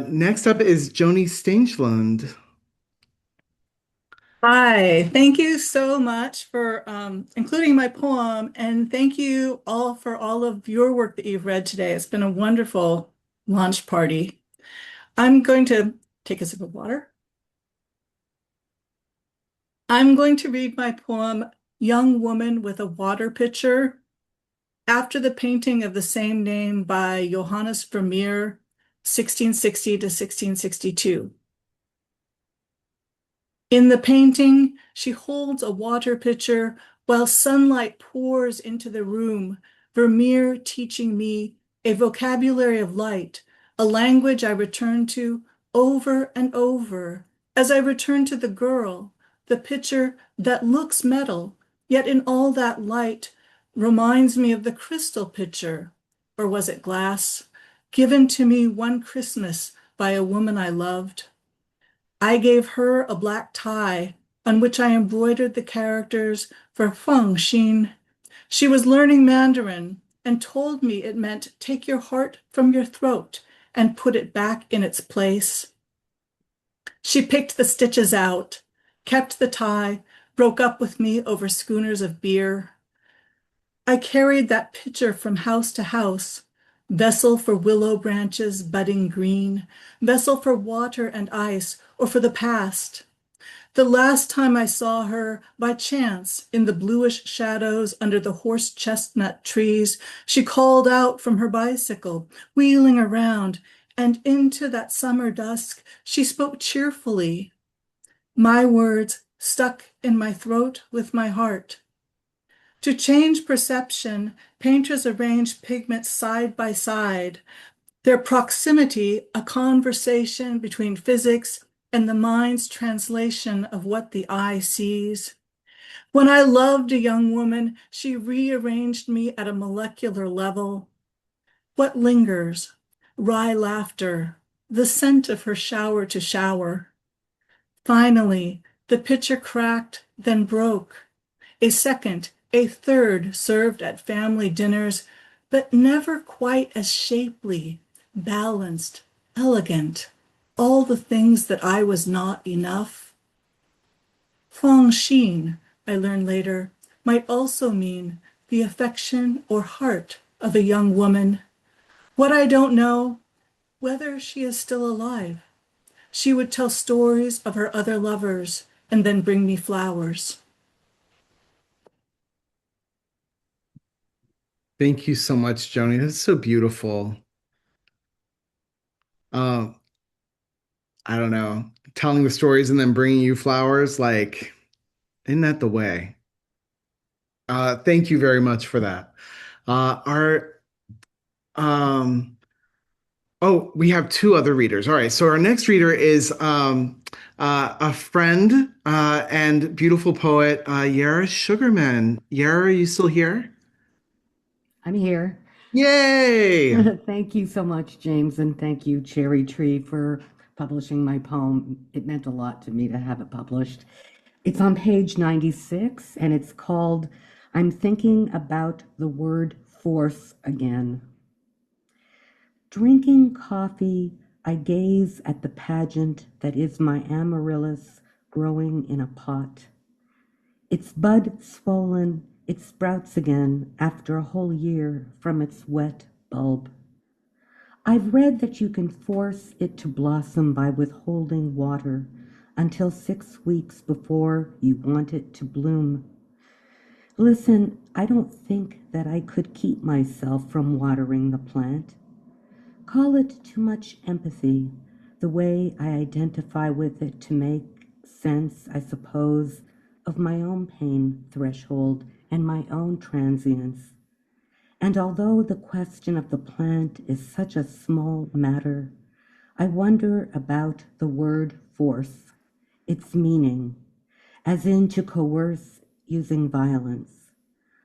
next up is Joni Stangelund. Hi, thank you so much for including my poem, and thank you all for all of your work that you've read today. It's been a wonderful launch party. I'm going to take a sip of water. I'm going to read my poem, Young Woman with a Water Pitcher, after the painting of the same name by Johannes Vermeer, 1660 to 1662. In the painting, she holds a water pitcher while sunlight pours into the room, Vermeer teaching me a vocabulary of light, a language I return to over and over as I return to the girl, the pitcher that looks metal, yet in all that light reminds me of the crystal pitcher, or was it glass? Given to me one Christmas by a woman I loved. I gave her a black tie on which I embroidered the characters for Feng Xin. She was learning Mandarin and told me it meant take your heart from your throat and put it back in its place. She picked the stitches out, kept the tie, broke up with me over schooners of beer. I carried that pitcher from house to house, vessel for willow branches budding green, vessel for water and ice, or for the past. The last time I saw her, by chance, in the bluish shadows under the horse chestnut trees, she called out from her bicycle, wheeling around, and into that summer dusk she spoke cheerfully. My words stuck in my throat with my heart. To change perception, painters arrange pigments side by side, their proximity a conversation between physics and the mind's translation of what the eye sees. When I loved a young woman, she rearranged me at a molecular level. What lingers? Wry laughter, the scent of her shower to shower. Finally, the pitcher cracked, then broke. A second, a third served at family dinners, but never quite as shapely, balanced, elegant, all the things that I was not enough. Feng Xin, I learned later, might also mean the affection or heart of a young woman. What I don't know, whether she is still alive. She would tell stories of her other lovers and then bring me flowers. Thank you so much, Joni. That's so beautiful. Uh, I don't know, telling the stories and then bringing you flowers, like, isn't that the way? Thank you very much for that. Um, oh, we have two other readers. All right, so our next reader is a friend and beautiful poet, Yara Sugarman. Yara, are you still here? I'm here. Yay! Thank you so much, James, and thank you, Cherry Tree, for publishing my poem. It meant a lot to me to have it published. It's on page 96, and it's called I'm Thinking About the Word Force Again. Drinking coffee, I gaze at the pageant that is my amaryllis growing in a pot. Its bud swollen, it sprouts again after a whole year from its wet bulb. I've read that you can force it to blossom by withholding water until 6 weeks before you want it to bloom. Listen, I don't think that I could keep myself from watering the plant. Call it too much empathy, the way I identify with it to make sense, I suppose, of my own pain threshold and my own transience. And although the question of the plant is such a small matter, I wonder about the word force, its meaning, as in to coerce using violence.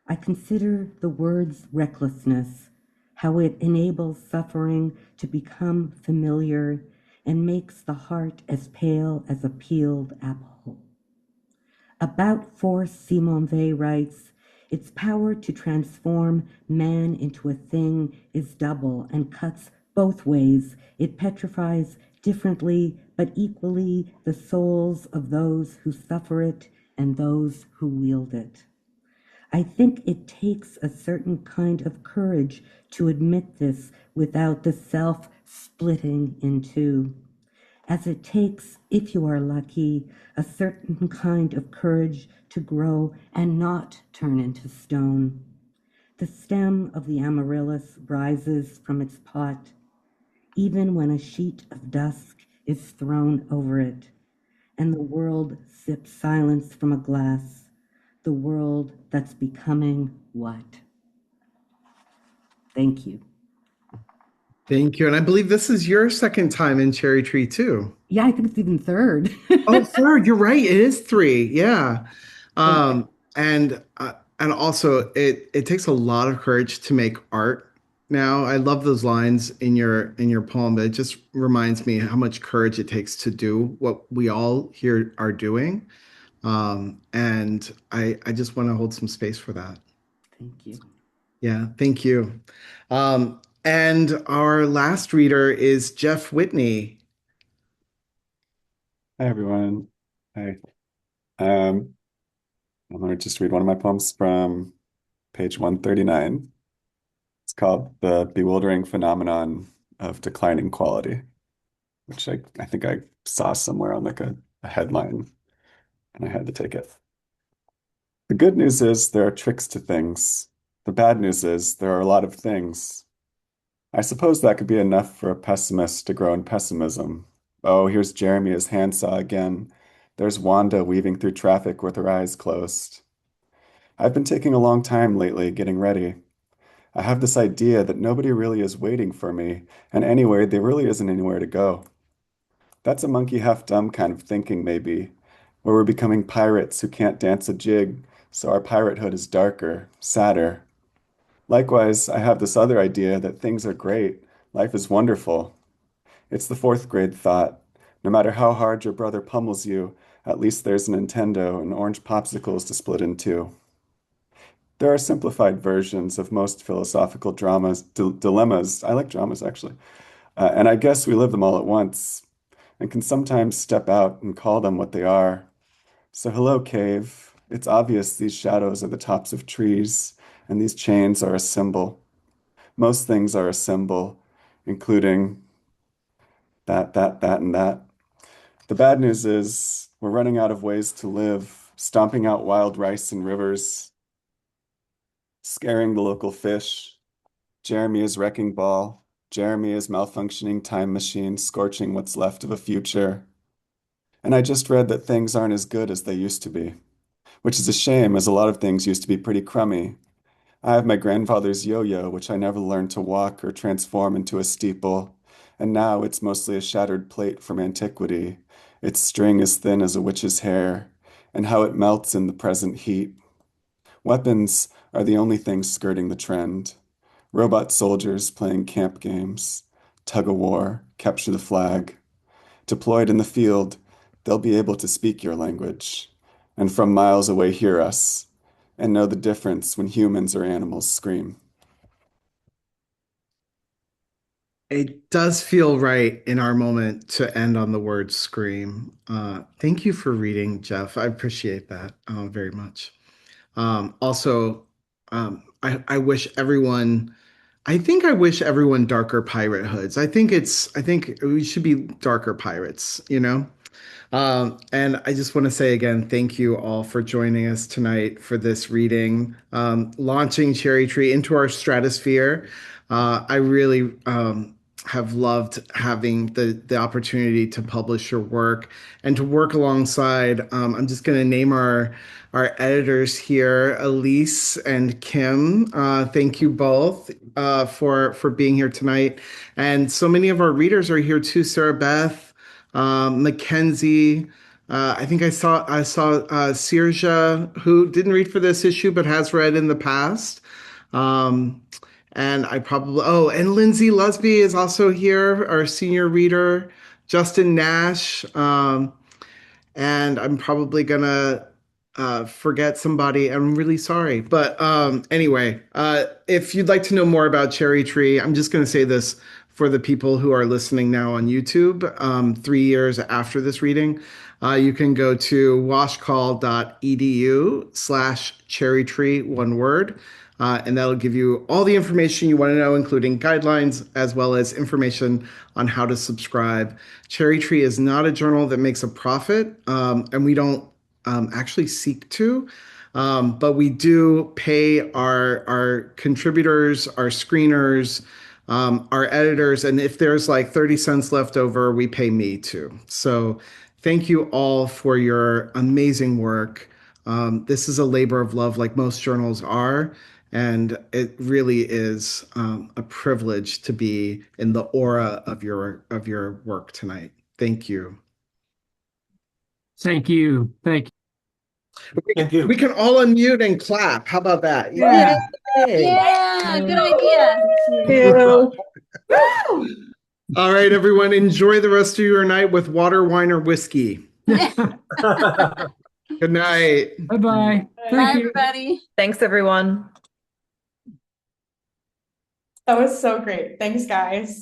I consider the word's recklessness, how it enables suffering to become familiar and makes the heart as pale as a peeled apple. About force, Simone Weil writes, its power to transform man into a thing is double and cuts both ways. It petrifies differently but equally the souls of those who suffer it and those who wield it. I think it takes a certain kind of courage to admit this without the self splitting in two, as it takes, if you are lucky, a certain kind of courage to grow and not turn into stone. The stem of the amaryllis rises from its pot, even when a sheet of dusk is thrown over it, and the world sips silence from a glass, the world that's becoming what? Thank you. Thank you. And I believe this is your second time in Cherry Tree too. Yeah, I think it's even third. Oh, third. You're right. It is 3. Yeah. And also it takes a lot of courage to make art now. I love those lines in your poem, but it just reminds me how much courage it takes to do what we all here are doing. And I just want to hold some space for that. Thank you. Yeah, thank you. And our last reader is Jeff Whitney. Hi, everyone. Hi. I'm going to just read one of my poems from page 139. It's called The Bewildering Phenomenon of Declining Quality, which I think I saw somewhere on like a headline, and I had to take it. The good news is there are tricks to things. The bad news is there are a lot of things. I suppose that could be enough for a pessimist to grow in pessimism. Oh, here's Jeremy as handsaw again. There's Wanda weaving through traffic with her eyes closed. I've been taking a long time lately getting ready. I have this idea that nobody really is waiting for me, and anyway, there really isn't anywhere to go. That's a monkey half dumb kind of thinking, maybe, where we're becoming pirates who can't dance a jig, so our piratehood is darker, sadder. Likewise, I have this other idea that things are great, life is wonderful. It's the fourth grade thought. No matter how hard your brother pummels you, at least there's a Nintendo and orange popsicles to split in two. There are simplified versions of most philosophical dilemmas. I like dramas, actually. And I guess we live them all at once and can sometimes step out and call them what they are. So hello, cave. It's obvious these shadows are the tops of trees, and these chains are a symbol. Most things are a symbol, including that, and that. The bad news is we're running out of ways to live, stomping out wild rice in rivers, scaring the local fish. Jeremy is wrecking ball. Jeremy is malfunctioning time machine, scorching what's left of a future. And I just read that things aren't as good as they used to be, which is a shame, as a lot of things used to be pretty crummy. I have my grandfather's yo-yo, which I never learned to walk or transform into a steeple, and now it's mostly a shattered plate from antiquity, its string as thin as a witch's hair, and how it melts in the present heat. Weapons are the only things skirting the trend. Robot soldiers playing camp games, tug-of-war, capture the flag. Deployed in the field, they'll be able to speak your language, and from miles away hear us, and know the difference when humans or animals scream. It does feel right in our moment to end on the word scream. Thank you for reading, Jeff. I appreciate that very much. Also, I wish everyone, I wish everyone darker pirate hoods. I think we should be darker pirates, you know? And I just want to say again, thank you all for joining us tonight for this reading, launching Cherry Tree into our stratosphere. I really have loved having the opportunity to publish your work and to work alongside. I'm just going to name our editors here, Elise and Kim. Thank you both for being here tonight. And so many of our readers are here too. Sarah Beth, Mackenzie. I think I saw Sirja, who didn't read for this issue but has read in the past. And and Lindsay Lusby is also here, our senior reader, Justin Nash. And I'm probably gonna forget somebody. I'm really sorry. But anyway, if you'd like to know more about Cherry Tree, I'm just gonna say this for the people who are listening now on YouTube, 3 years after this reading. You can go to washcall.edu/cherrytree, one word. And that'll give you all the information you want to know, including guidelines, as well as information on how to subscribe. Cherry Tree is not a journal that makes a profit, and we don't actually seek to, but we do pay our contributors, our screeners, our editors, and if there's like 30 cents left over, we pay me too. So thank you all for your amazing work. This is a labor of love like most journals are. And it really is a privilege to be in the aura of your work tonight. Thank you. Thank you. Thank you. Thank you. We can all unmute and clap. How about that? Yeah. Yeah, good idea. Ew. All right, everyone, enjoy the rest of your night with water, wine, or whiskey. Good night. Bye-bye. Bye, everybody. Thanks, everyone. That was so great. Thanks, guys.